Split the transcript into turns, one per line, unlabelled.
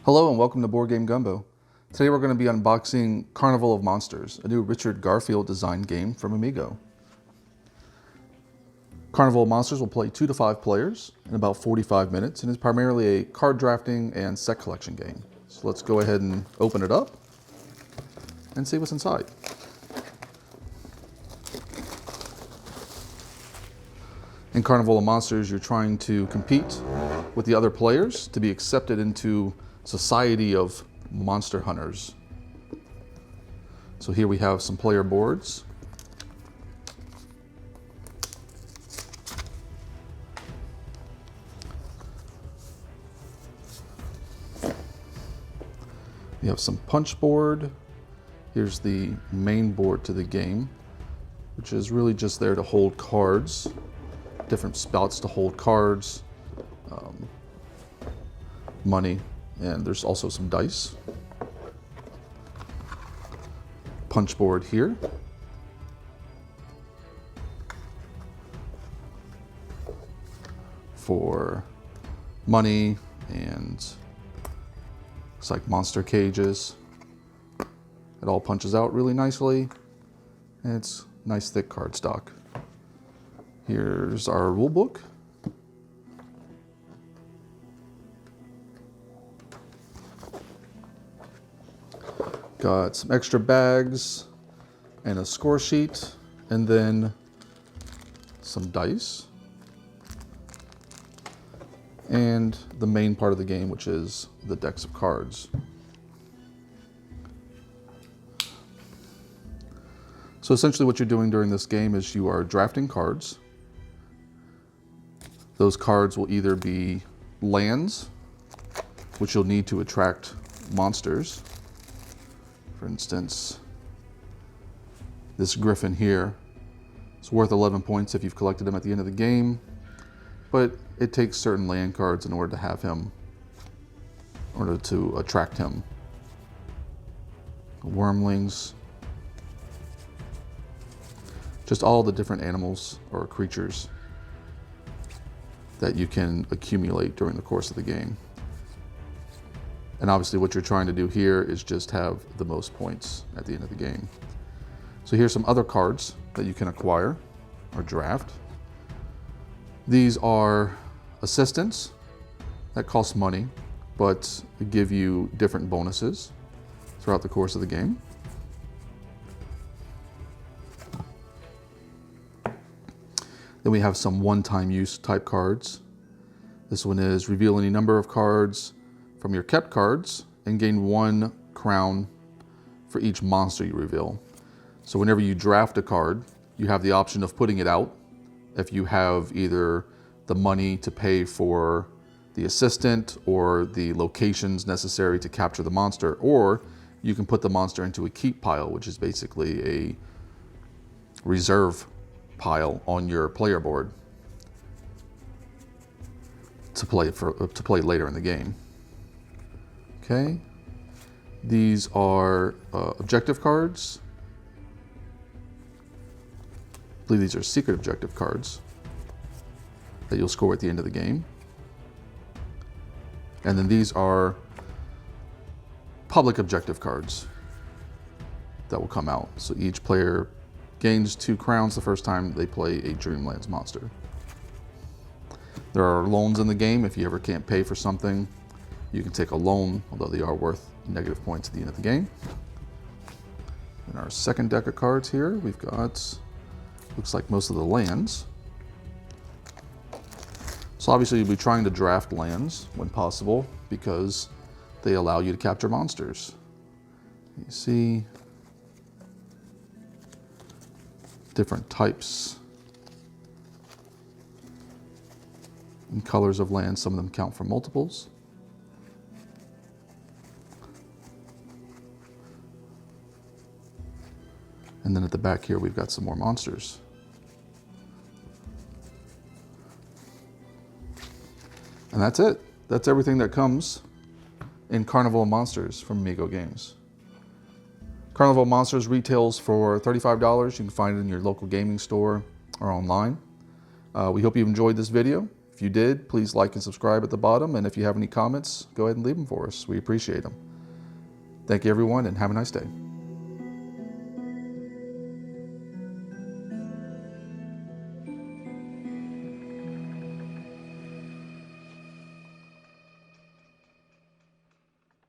Hello and welcome to Board Game Gumbo. Today we're going to be unboxing Carnival of Monsters, a new Richard Garfield designed game from AMIGO. Carnival of Monsters will play 2 to 5 players in about 45 minutes and is primarily a card drafting and set collection game. So let's go ahead and open it up and see what's inside. In Carnival of Monsters, you're trying to compete with the other players to be accepted into society of monster hunters. So here we have some player boards. We have some punch board. Here's the main board to the game, which is really just there to hold cards, different spouts to hold cards, money, and there's also some dice. Punch board here. For money and looks like monster cages. It all punches out really nicely, and it's nice thick cardstock. Here's our rule book. Got some extra bags and a score sheet, and then some dice. And the main part of the game, which is the decks of cards. So essentially what you're doing during this game is you are drafting cards. Those cards will either be lands, which you'll need to attract monsters. For instance, this griffin here is worth 11 points if you've collected him at the end of the game, but it takes certain land cards in order to have him, in order to attract him. Wormlings, just all the different animals or creatures that you can accumulate during the course of the game. And obviously what you're trying to do here is just have the most points at the end of the game. So here's some other cards that you can acquire or draft. These are assistants that cost money, but give you different bonuses throughout the course of the game. Then we have some one-time use type cards. This one is reveal any number of cards from your kept cards and gain 1 crown for each monster you reveal. So whenever you draft a card, you have the option of putting it out if you have either the money to pay for the assistant or the locations necessary to capture the monster, or you can put the monster into a keep pile, which is basically a reserve pile on your player board to play later in the game. Okay, these are objective cards. I believe these are secret objective cards that you'll score at the end of the game. And then these are public objective cards that will come out. So each player gains 2 crowns the first time they play a Dreamlands monster. There are loans in the game. If you ever can't pay for something, you can take a loan, although they are worth negative points at the end of the game. In our second deck of cards here, we've got, looks like most of the lands. So obviously you'll be trying to draft lands when possible because they allow you to capture monsters. You see different types and colors of lands. Some of them count for multiples. And then at the back here, we've got some more monsters. And that's it. That's everything that comes in Carnival of Monsters from AMIGO Games. Carnival of Monsters retails for $35. You can find it in your local gaming store or online. We hope you enjoyed this video. If If you did, please like and subscribe at the bottom. And if you have any comments, go ahead and leave them for us. We appreciate them. Thank you, everyone, and have a nice day.